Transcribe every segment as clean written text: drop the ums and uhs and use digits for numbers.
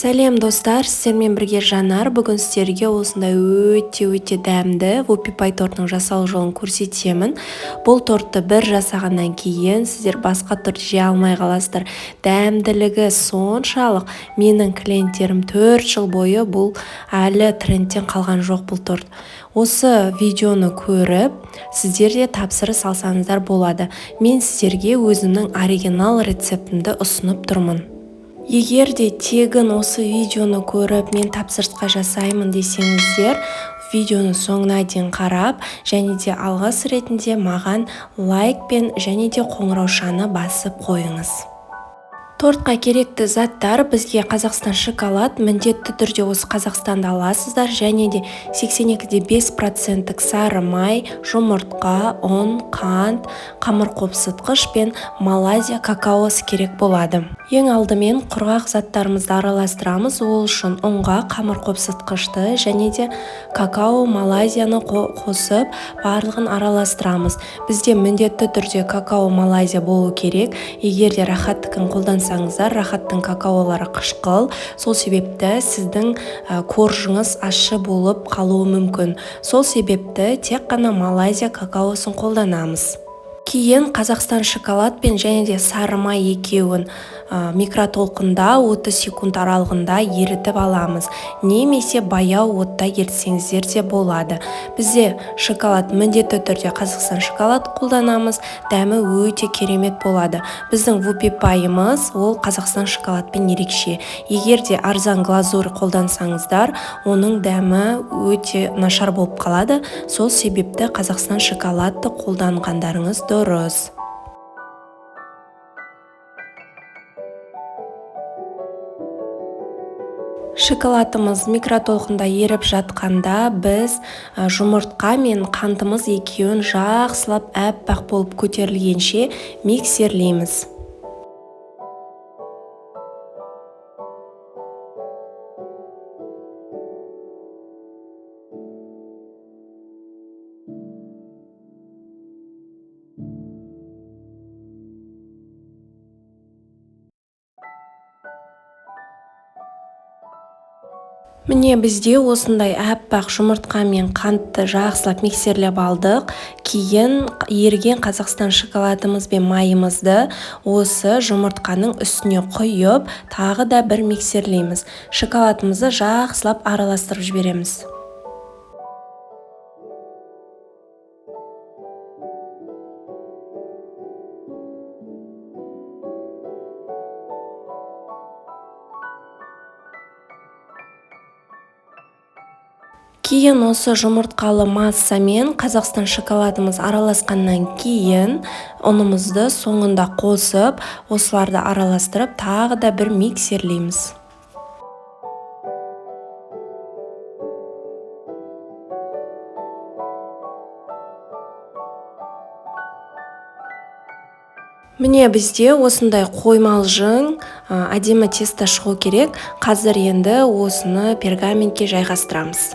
Сәлем достар, сіздермен бірге Жанар. Бүгін сіздерге осындай өте дәмді вупи-пай тортының жасалу жолын көрсетемін. Бұл тортты бір жасағаннан кейін сіздер басқа торт жей алмай қаласыздар. Дәмділігі соншалық, менің клиенттерім 4 жыл бойы бұл әлі трендтен қалған жоқ бұл торт. Осы видеоны көріп, сіздер де тапсырыс алсаңыздар болады. Мен сіздерге өзімнің оригинал рецептімді ұсынып тұрмын. Егер де тегін осы видеоны көріп, мен тапсырысқа жасаймын десеңіздер, видеоны соңына дейін қарап, және де алғыс ретінде маған лайк пен және де қоңыраушаны басып қойыңыз. Тортқа керекті заттар: бізге Қазақстан шоколад, міндетті түрде осы Қазақстанда аласыздар, және де 82,5% сары май, жұмыртқа, ұн, қант, қамыр қопсытқыш пен Малайзия какаосы керек болады. Ең алдымен құрғақ заттарымызды араластырамыз. Ол үшін ұнға қамыр қопсытқышты және де какао Малайзияны қосып, барлығын араластырамыз. Бізде міндетті түрде какао Малайзия болу керек. Егер де рахаттыкін қолдансаңыздар, рахаттың какаолары қышқыл, сол себепті сіздің коржыңыз ащы болып қалуы мүмкін. Сол себепті тек қана Малайзия какаосын қолданамыз. Кейін Қазақстан шоколад пен және де сары май екеуін микротолқында 30 секунд аралығында ерітіп аламыз. Немесе баяу отта ерітсеңіздер де болады. Бізде шоколад міндетті түрде Қазақстан шоколад қолданамыз. Дәмі өте керемет болады. Біздің вупи-пайымыз ол Қазақстан шоколадпен ерекше. Егер де арзан глазурь қолдансаңыздар, оның дәмі өте нашар болып қалады. Сол себепті Қазақстан шоколадты қолданғандарыңыз дұрыс. Шоколадымыз микротолқында еріп жатқанда біз жұмыртқа мен қантымыз екеуін жақсылап әппақ болып көтерілгенше миксерлейміз. Міне бізде осындай әппақ жұмыртқа мен қантты жақсылап миксерлеп алдық. Кейін еріген Қазақстан шоколадымыз бен майымызды осы жұмыртқаның үстіне құйып, тағы да бір миксерлейміз. Шоколадымызды жақсылап араластырып жібереміз. Кейін осы жұмыртқалы массамен Қазақстан шоколадымыз араласқаннан кейін ұнымызды соңында қосып, осыларды араластырып, тағы да бір миксерлейміз. Міне бізде осындай қоймалжың, әдемі тесто шығу керек. Қазір енді осыны пергаментке жайғастырамыз.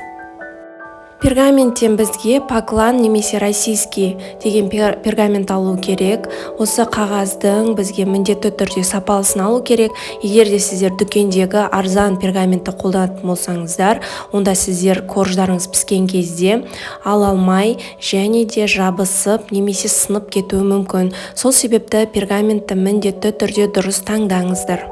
Пергаменттен бізге поклан немесе российский деген пергамент алу керек. Осы қағаздың бізге міндетті түрде сапалысын алу керек. Егер де сіздер дүкендегі арзан пергаментті қолданатын болсаңыздар, онда сіздер корждарыңыз піскен кезде ала алмай және де жабысып немесе сынып кетуі мүмкін. Сол себепті пергаментті міндетті түрде дұрыс таңдаңыздар.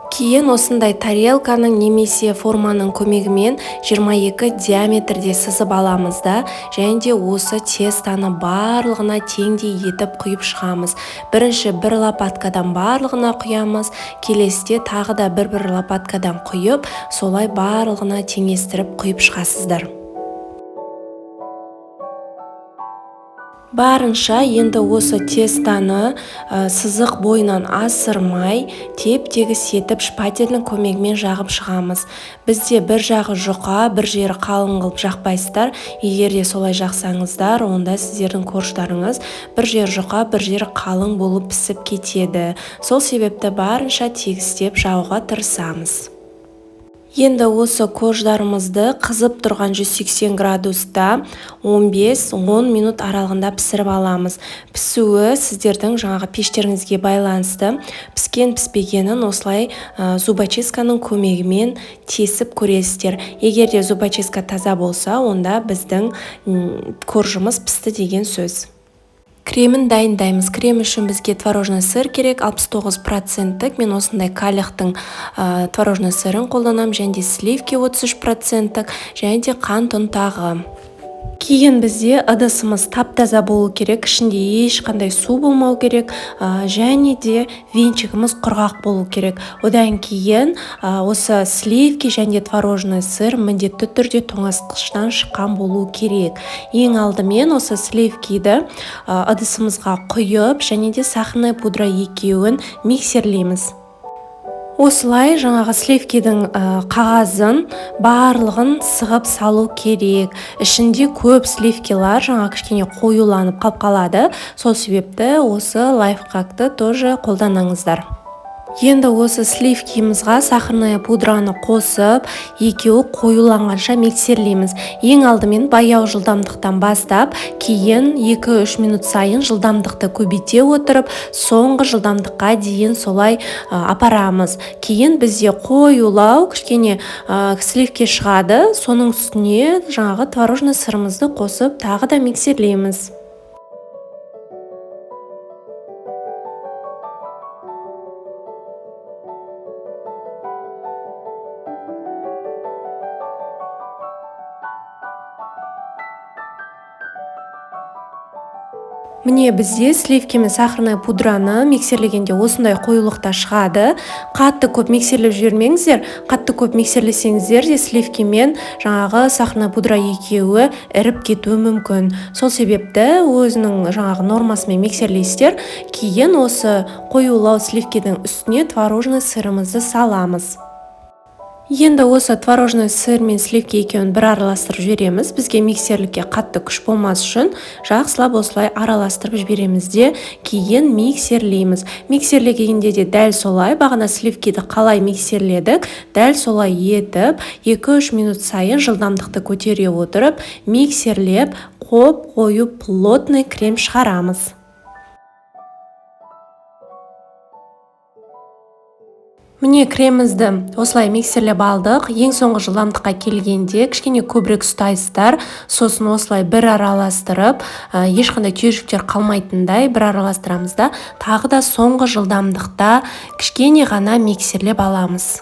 Кейін осындай тарелканың немесе форманың көмегімен 22 диаметрде сызып аламыз да, және де осы тестаны барлығына теңдей етіп құйып шығамыз. Бірінші бір лопаткадан барлығына құямыз, келесіде тағы да бір лопаткадан құйып, солай барлығына теңестіріп құйып шығасыздар. Барынша енді осы тестаны сызық бойынан асырмай, теп-тегіс етіп шпательдің көмегімен жағып шығамыз. Бізде бір жағы жұқа, бір жері қалың қылып жақпайсыздар. Егер де солай жақсаңыздар, онда сіздердің корждарыңыз бір жері жұқа, бір жері қалың болып пісіп кетеді. Сол себепті барынша тегістеп жағуға тырысамыз. Енді осы корждарымызды қызып тұрған 180 градуста 15-10 минут аралығында пісіріп аламыз. Пісуі сіздердің жаңағы пештеріңізге байланысты. Піскен піспегенін осылай зубочистканың көмегімен тесіп көресіздер. Егер де зубочистка таза болса, онда біздің коржымыз пісті деген сөз. Кремін дайындаймыз. Крем үшін бізге творожный сыр керек, 69%. Мен осындай калихтың творожный сырын қолданам, және де сливки 33%, және де қант ұнтағы. Кейін бізде ыдысымыз тап-таза болу керек, ішінде ешқандай су болмау керек, және де венчигіміз құрғақ болу керек. Одан кейін осы сливки және творожный сыр міндетті түрде тоңазытқыштан шыққан болу керек. Ең алдымен осы сливкиді ыдысымызға құйып, және де сахарный пудра екеуін миксерлейміз. Осылай жаңағы сливкидің қағазын барлығын сығып салу керек. Ішінде көп сливкилар жаңа кішкене қоюланып қалады. Сол себепті осы лайфхакты тоже қолданыңыздар. Енді осы сливкимызға сахарный пудраны қосып, екеуі қоюланғанша миксерлейміз. Ең алдымен баяу жылдамдықтан бастап, кейін 2-3 минут сайын жылдамдықты көбейте отырып, соңғы жылдамдыққа дейін солай апарамыз. Кейін бізде қоюлау кішкене сливки шығады, соның үстіне жаңағы творожный сырымызды қосып, тағы да миксерлейміз. Міне бізде сливки мен сахарный пудраны миксерлегенде осындай қоюлықта шығады. Қатты көп миксерлеп жібермеңіздер. Қатты көп миксерлесеңіздер де сливки мен жаңағы сахарный пудра екеуі іріп кетуі мүмкін. Сол себепті өзінің жаңағы нормасымен миксерлейсіздер. Кейін осы қоюлау сливкидің үстіне творожный сырымызды саламыз. Енді осы творожный сыр мен сливки екеуін бір араластырып жібереміз. Бізге миксерлікке қатты күш болмас үшін жақсылап осылай араластырып жібереміз де, кейін миксерлейміз. Миксерлегенде де дәл солай, бағана сливкиді қалай миксерледік, дәл солай етіп, 2-3 минут сайын жылдамдықты көтере отырып, миксерлеп, қою плотный крем шығарамыз. Міне кремімізді осылай миксерлеп алдық. Ең соңғы жылдамдыққа келгенде кішкене көбірек ұстайсыздар. Сосын осылай бір араластырып, ешқандай түйіршіктер қалмайтындай бір араластырамыз да, тағы да соңғы жылдамдықта кішкене ғана миксерлеп аламыз.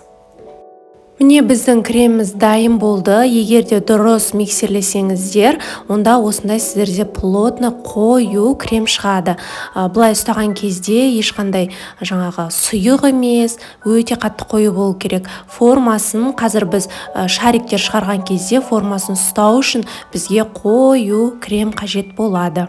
Міне біздің креміміз дайын болды. Егер де дұрыс миксерлесеңіздер, онда осындай сіздерде плотно қою крем шығады. Бұлай ұстаған кезде ешқандай жаңағы сұйық емес, өте қатты қою болу керек. Формасын қазір біз шариктер шығарған кезде формасын ұстау үшін бізге қою крем қажет болады.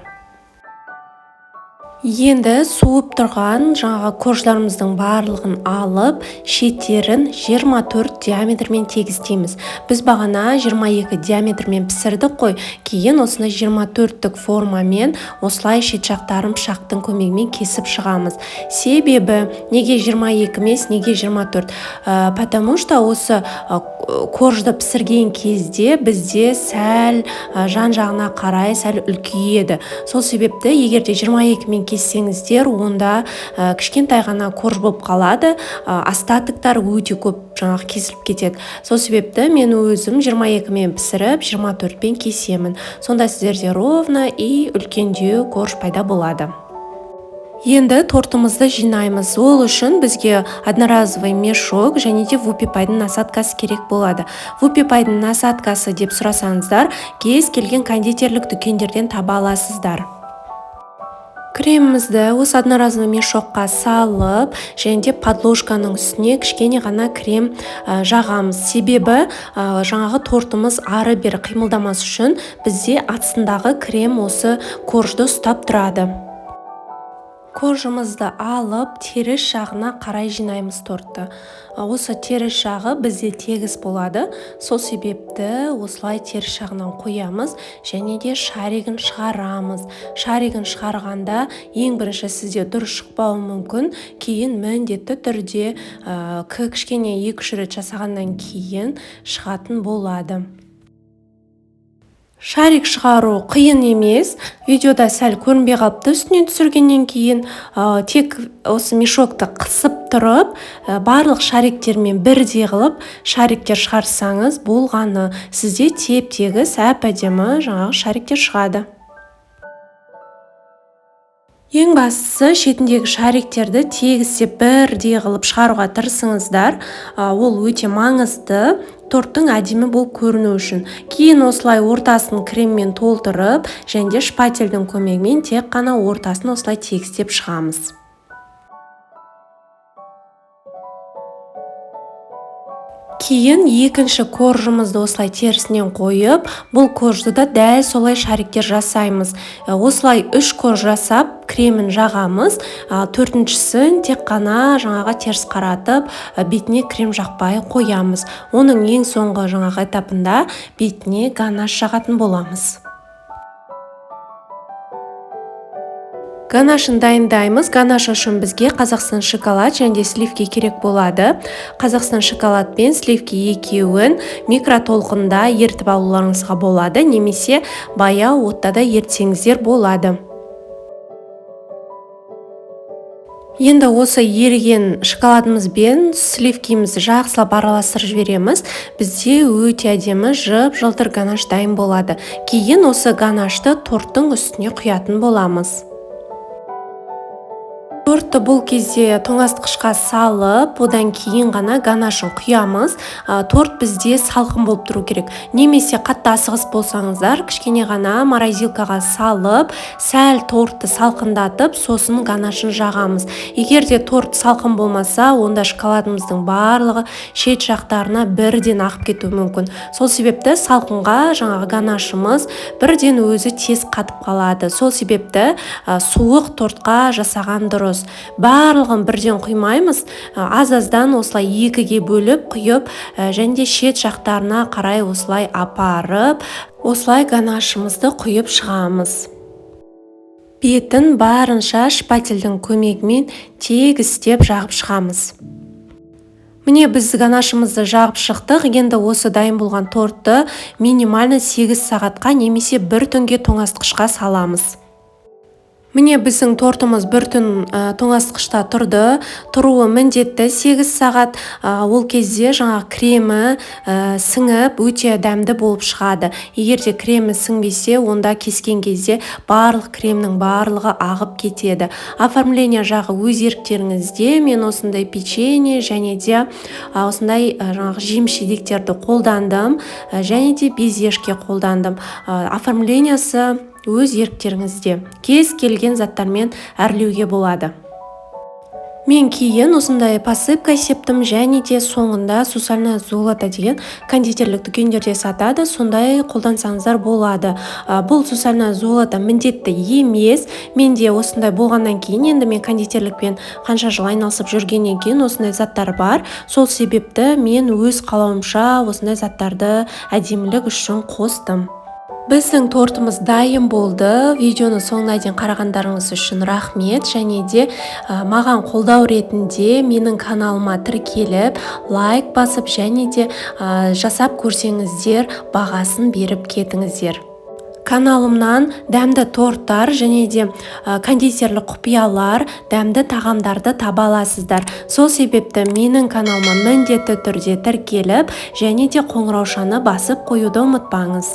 Енді суып тұрған жаңағы корждарымыздың барлығын алып, шеттерін 24 диаметрмен тегістейміз. Біз бағана 22 диаметрмен пісірдік қой, кейін осыны 24-тік формамен осылай шет жақтарын пышақтың көмегімен кесіп шығамыз. Себебі неге 22 емес, неге 24? Потому что осы коржды пісірген кезде бізде сәл жан-жағына қарай сәл үлкейеді. Сол себепті егерде 22 мен кессеңіздер, онда кішкентай ғана корж болып қалады, остатықтар өте көп жаңағы кесіліп кетеді. Сол себепті мен өзім 22 мен пісіріп, 24 пен кесемін. Сонда сіздерде ровно и үлкендеу корж пайда болады. Енді тортымызды жинаймыз. Ол үшін бізге одноразовый мешок және де вупипайдың насадкасы керек болады. Вупипайдың насадкасы деп сұрасаңыздар, кез келген кондитерлік дүкендерден таба аласыздар. Кремімізді осы одноразовый мешокқа салып, және де подложканың үстіне кішкене ғана крем жағамыз. Себебі жаңағы тортымыз ары-бері қимылдамас үшін бізде астындағы крем осы коржды ұстап тұрады. Кожымызды алып, теріс жағына қарай жинаймыз тортты. Осы теріс жағы бізде тегіс болады. Сол себепті осылай теріс жағынан қоямыз және де шаригін шығарамыз. Шаригін шығарғанда ең бірінші сізде дұрыс шықпауы мүмкін. Кейін міндетті түрде кішкене 2-3 рет жасағаннан кейін шығатын болады. Шарик шығару қиын емес. Видеода сәл көрінбей қалыпты үстінен түсіргеннен кейін. Тек осы мешокты қысып тұрып, барлық шариктермен бірдей қылып шариктер шығарсаңыз болғаны. Сізде теп-тегіс әп-әдемі жаңағы шариктер шығады. Ең бастысы шетіндегі шариктерді тегістеп бірдей қылып шығаруға тырысыңыздар. Ол өте маңызды. Торттың әдемі болып көріну үшін. Кейін осылай ортасын креммен толтырып, және де шпательдің көмегімен тек қана ортасын осылай тегістеп шығамыз. Кейін екінші коржымызды осылай терісінен қойып, бұл коржды да дәл солай шариктер жасаймыз. Осылай 3 корж жасап, кремін жағамыз. 4-шісін тек қана жаңаға теріс қаратып, бетіне крем жақпай қоямыз. Оның ең соңғы жаңағы этапында бетіне ганаш жағатын боламыз. Ганашын дайындаймыз. Ганаш үшін бізге Қазақстан шоколад және сливки керек болады. Қазақстан шоколад пен сливки екеуін микротолқында ертіп алуларыңызға болады, немесе баяу отта да ертсеңіздер болады. Енді осы еріген шоколадымыз бен сливкимізді жақсылап араластырып жібереміз. Бізде өте әдемі жып-жылтыр ганаш дайын болады. Кейін осы ганашты торттың үстіне құятын боламыз. Тортты бұл кезде тоңазытқышқа салып, одан кейін ғана ганашын құямыз. Торт бізде салқын болып тұру керек. Немесе қатты асығыс болсаңыздар, кішкене ғана морозилкаға салып, сәл тортты салқындатып, сосын ганашын жағамыз. Егер де торт салқын болмаса, онда шоколадымыздың барлығы шет жақтарына бірден ағып кетуі мүмкін. Сол себепті салқынға жаңағы ганашымыз бірден өзі тез қатып қалады. Сол себепті суық тортқа жасаған дұрыс. Барлығын бірден құймаймыз. Аз-аздан осылай 2-ге бөліп құйып, және де шет жақтарына қарай осылай апарып, осылай ганашымызды құйып шығамыз. Бетін барынша шпательдің көмегімен тегістеп жағып шығамыз. Міне біз ганашымызды жағып шықтық. Енді осы дайын болған тортты минимально 8 сағатқа немесе 1 түнге тоңазытқышқа саламыз. Міне біздің тортымыз 1 түн тоңазытқышта тұрды. Тұруы міндетті 8 сағат. Ол кезде жаңағы кремі сіңіп өте дәмді болып шығады. Егер де кремі сіңбесе, онда кескен кезде барлық кремнің барлығы ағып кетеді. Оформление жағы өз еріктеріңізде. Мен осындай печенье және де осындай жаңағы жеміс-жидектерді қолдандым, және де безешке қолдандым. Оформлениясы өз еріктеріңізде. Кез келген заттармен әрлеуге болады. Мен кейін осындай посыпка септім, және де соңында сусальное золото деген кондитерлік дүкендерде сатады, сондай қолдансаңыздар болады. Бұл сусальное золото міндетті емес. Менде осындай болғаннан кейін, енді мен кондитерлікпен қанша жыл айналысып жүргеннен кейін осындай заттар бар. Сол себепті мен өз қалауымша осындай заттарды әдемілік үшін қостым. Біздің тортымыз дайын болды. Видеоны соңына дейін қарағандарыңыз үшін рахмет, және де маған қолдау ретінде менің каналыма тіркеліп, лайк басып, және де жасап көрсеңіздер, бағасын беріп кетіңіздер. Каналымнан дәмді торттар және де кондитерлік құпиялар, дәмді тағамдарды таба аласыздар. Сол себепті менің каналыма міндетті түрде тіркеліп, және де қоңыраушаны басып қоюды ұмытпаңыз.